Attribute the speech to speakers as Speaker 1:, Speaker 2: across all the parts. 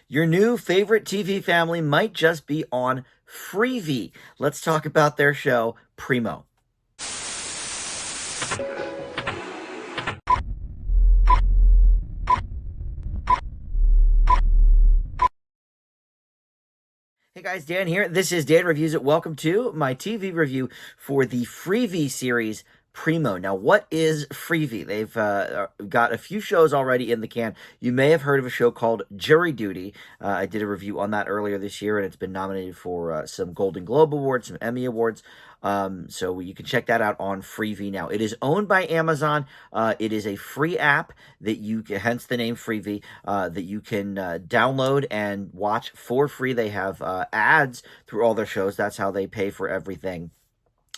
Speaker 1: Your new favorite TV family might just be on Freevee. Let's talk about their show, Primo. Hey guys, Dan here. This is Dan Reviews It. Welcome to my TV review for the Freevee series, Primo. Now, what is Freevee? They've got a few shows already in the can. You may have heard of a show called Jury Duty. I did a review on that earlier this year, and it's been nominated for some Golden Globe Awards, some Emmy Awards. So you can check that out on Freevee now. It is owned by Amazon. It is a free app that you can, hence the name Freevee, that you can download and watch for free. They have ads through all their shows. That's how they pay for everything.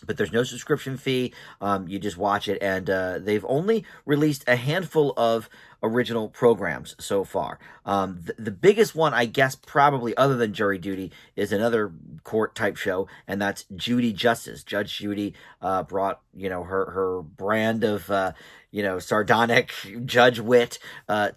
Speaker 1: But there's no subscription fee. You just watch it, and they've only released a handful of original programs so far. The biggest one, I guess, probably other than Jury Duty, is another court-type show, and that's Judy Justice. Judge Judy brought, her brand of, sardonic judge wit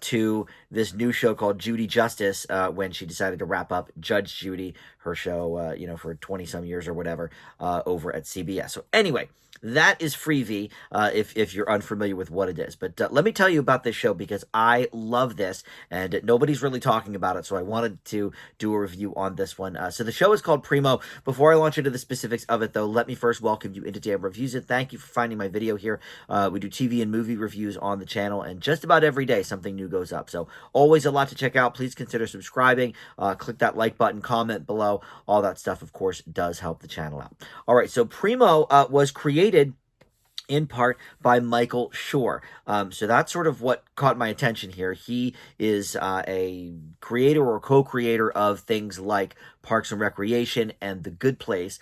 Speaker 1: to this new show called Judy Justice when she decided to wrap up Judge Judy, her show, for 20-some years or whatever, over at CBS. So anyway, that is Freevee, if you're unfamiliar with what it is. But let me tell you about this show because I love this, and nobody's really talking about it, so I wanted to do a review on this one. So the show is called Primo. Before I launch into the specifics of it, though, let me first welcome you into Dan Reviews It. Thank you for finding my video here. We do TV and movie reviews on the channel, and just about every day something new goes up. So always a lot to check out. Please consider subscribing. Click that like button, comment below. All that stuff, of course, does help the channel out. All right, so Primo was created in part by Michael Schur. So that's sort of what caught my attention here. He is a creator or co-creator of things like Parks and Recreation and The Good Place,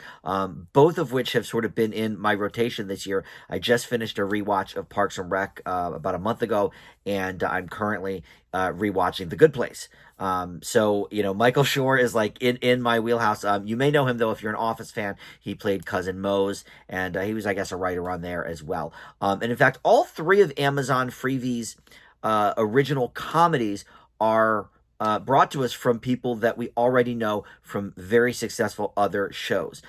Speaker 1: both of which have sort of been in my rotation this year. I just finished a rewatch of Parks and Rec about a month ago, and I'm currently rewatching The Good Place. So, Michael Schur is like in my wheelhouse. You may know him, though, if you're an Office fan. He played Cousin Mose, and he was, I guess, a writer on there as well. And in fact, all three of Amazon Freevee's original comedies are brought to us from people that we already know from very successful other shows.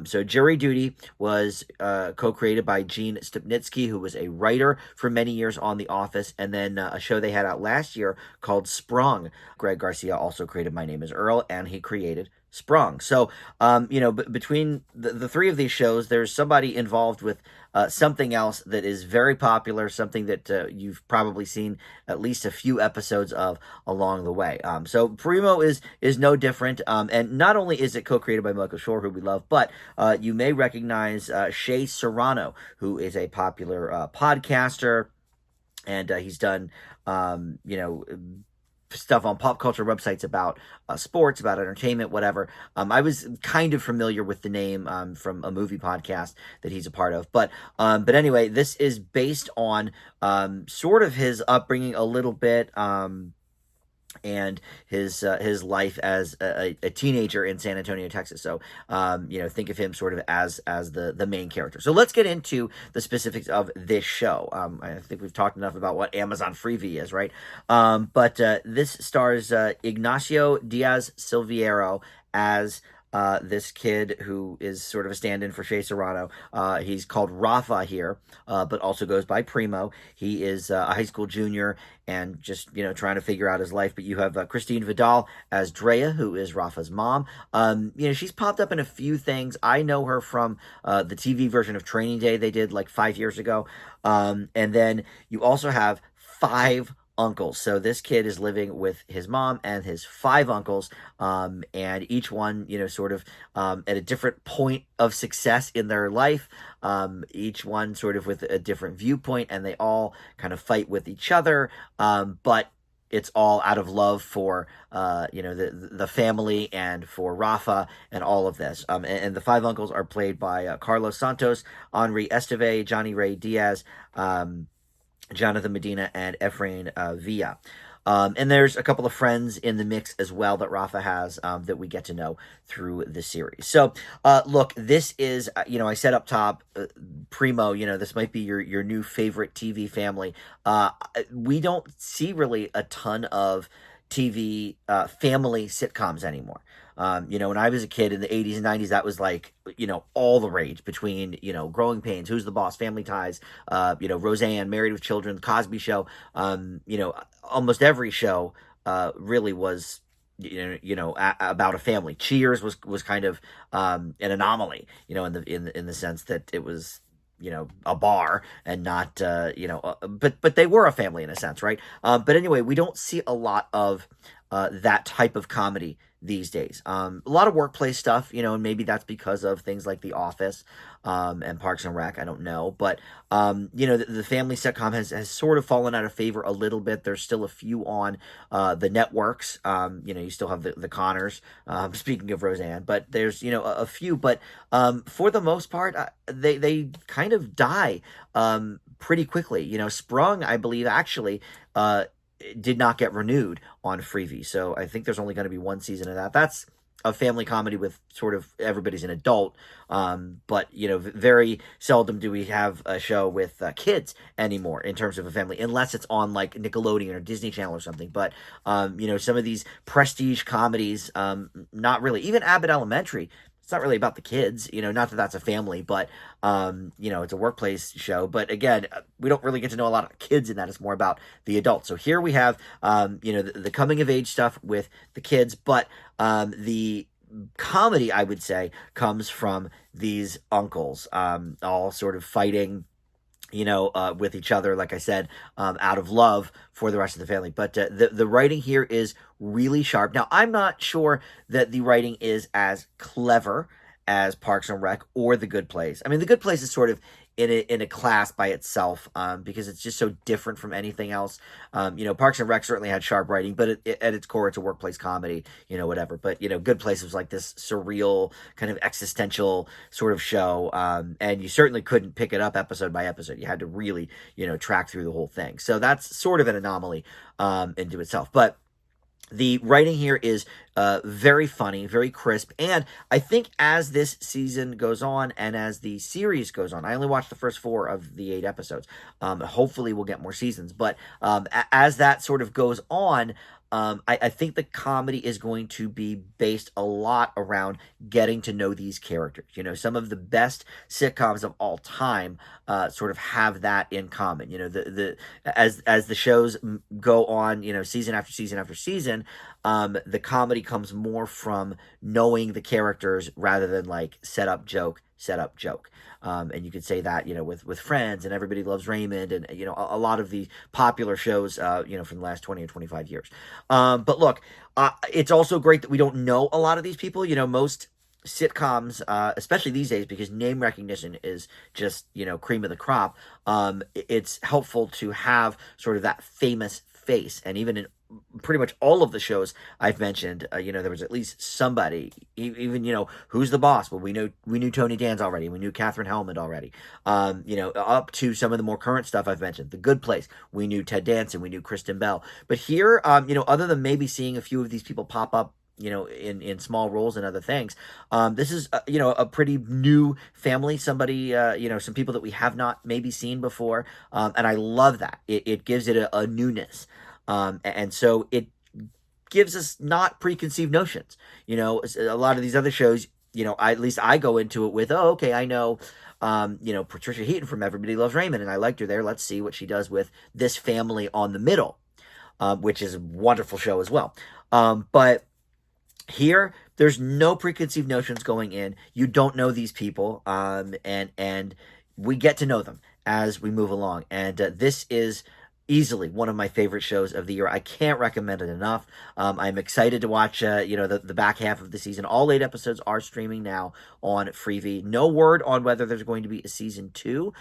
Speaker 1: So Jury Duty was co-created by Gene Stupnitsky, who was a writer for many years on The Office, and then a show they had out last year called Sprung. Greg Garcia also created My Name is Earl, and he created Sprung. So, between the three of these shows, there's somebody involved with something else that is very popular, something that you've probably seen at least a few episodes of along the way. So Primo is no different, and not only is it co-created by Michael Schur, who we love, but you may recognize Shea Serrano, who is a popular podcaster, and he's done, stuff on pop culture websites about sports, about entertainment, whatever. I was kind of familiar with the name from a movie podcast that he's a part of. But anyway, this is based on sort of his upbringing a little bit, and his life as a teenager in San Antonio, Texas. So, think of him sort of as the main character. So let's get into the specifics of this show. I think we've talked enough about what Amazon Freevee is, right? But this stars Ignacio Diaz Silveiro as this kid who is sort of a stand-in for Shea Serrano. He's called Rafa here, but also goes by Primo. He is a high school junior and just, trying to figure out his life. But you have Christine Vidal as Drea, who is Rafa's mom. She's popped up in a few things. I know her from the TV version of Training Day they did like 5 years ago. And then you also have 5 uncles. So this kid is living with his mom and his 5 uncles, and each one, sort of at a different point of success in their life, each one sort of with a different viewpoint, and they all kind of fight with each other, but it's all out of love for, the family and for Rafa and all of this. And the 5 uncles are played by Carlos Santos, Henri Esteve, Johnny Ray Diaz, Jonathan Medina, and Efrain Villa. And there's a couple of friends in the mix as well that Rafa has that we get to know through the series. So, look, this is, I said up top, Primo, this might be your new favorite TV family. We don't see really a ton of TV family sitcoms anymore. When I was a kid in the 80s and 90s, that was like, all the rage between, Growing Pains, Who's the Boss, Family Ties, Roseanne, Married with Children, The Cosby Show. Almost every show really was, about a family. Cheers was kind of an anomaly, in the sense that it was, a bar and not, but they were a family in a sense, right? But anyway, we don't see a lot of that type of comedy these days. A lot of workplace stuff, and maybe that's because of things like The Office and Parks and Rec. I don't know, but the family sitcom has sort of fallen out of favor a little bit. There's still a few on the networks. You still have the Connors. Speaking of Roseanne, but there's a few, but for the most part, they kind of die pretty quickly. Sprung, I believe, actually. Did not get renewed on Freevee. So I think there's only going to be one season of that. That's a family comedy with sort of everybody's an adult. But, very seldom do we have a show with kids anymore in terms of a family, unless it's on like Nickelodeon or Disney Channel or something. But, some of these prestige comedies, not really. Even Abbott Elementary, it's not really about the kids, not that that's a family, but, it's a workplace show. But again, we don't really get to know a lot of kids in that. It's more about the adults. So here we have, the coming of age stuff with the kids, but the comedy, I would say, comes from these uncles, all sort of fighting with each other, like I said, out of love for the rest of the family. But the writing here is really sharp. Now, I'm not sure that the writing is as clever as Parks and Rec or The Good Place. I mean, The Good Place is sort of in a class by itself, because it's just so different from anything else. Parks and Rec certainly had sharp writing, but at its core, it's a workplace comedy, whatever. But, Good Place was like this surreal kind of existential sort of show. And you certainly couldn't pick it up episode by episode. You had to really, track through the whole thing. So that's sort of an anomaly into itself. But the writing here is very funny, very crisp, and I think as this season goes on and as the series goes on, I only watched the first 4 of the 8 episodes. Hopefully we'll get more seasons, but as that sort of goes on, I think the comedy is going to be based a lot around getting to know these characters. Some of the best sitcoms of all time sort of have that in common. As the shows go on, season after season after season, the comedy comes more from knowing the characters rather than like set up joke. And you could say that, with Friends and Everybody Loves Raymond and, a lot of the popular shows, from the last 20 or 25 years. But look, it's also great that we don't know a lot of these people. Most sitcoms, especially these days, because name recognition is just, cream of the crop. It's helpful to have sort of that famous face. And even in pretty much all of the shows I've mentioned, there was at least somebody, even, Who's the Boss? Well, we knew Tony Danza already. We knew Katherine Hellman already. Up to some of the more current stuff I've mentioned. The Good Place. We knew Ted Danson. We knew Kristen Bell. But here, other than maybe seeing a few of these people pop up, in small roles and other things. This is, a pretty new family, somebody, some people that we have not maybe seen before. And I love that. It gives it a newness. And so it gives us not preconceived notions. A lot of these other shows, at least I go into it with, oh, okay, I know, Patricia Heaton from Everybody Loves Raymond, and I liked her there. Let's see what she does with this family on the middle, which is a wonderful show as well. But here, there's no preconceived notions going in. You don't know these people, and we get to know them as we move along. And this is easily one of my favorite shows of the year. I can't recommend it enough. I'm excited to watch, the back half of the season. All 8 episodes are streaming now on Freevee. No word on whether there's going to be a season 2.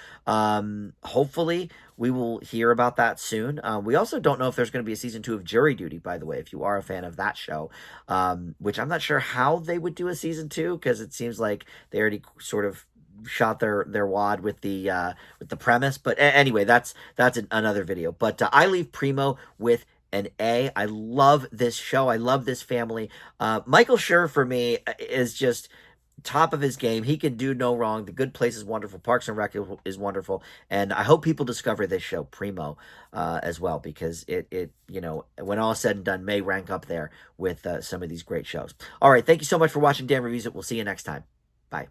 Speaker 1: Hopefully, we will hear about that soon. We also don't know if there's going to be a season 2 of Jury Duty, by the way, if you are a fan of that show, which I'm not sure how they would do a season 2, because it seems like they already sort of shot their wad with the premise. But anyway, that's another video. But I leave Primo with an A. I love this show. I love this family. Michael Schur, for me, is just top of his game. He can do no wrong. The Good Place is wonderful. Parks and Rec is wonderful, and I hope people discover this show, Primo, as well, because it when all is said and done, may rank up there with some of these great shows. All right, thank you so much for watching Dan Reviews It. We'll see you next time. Bye.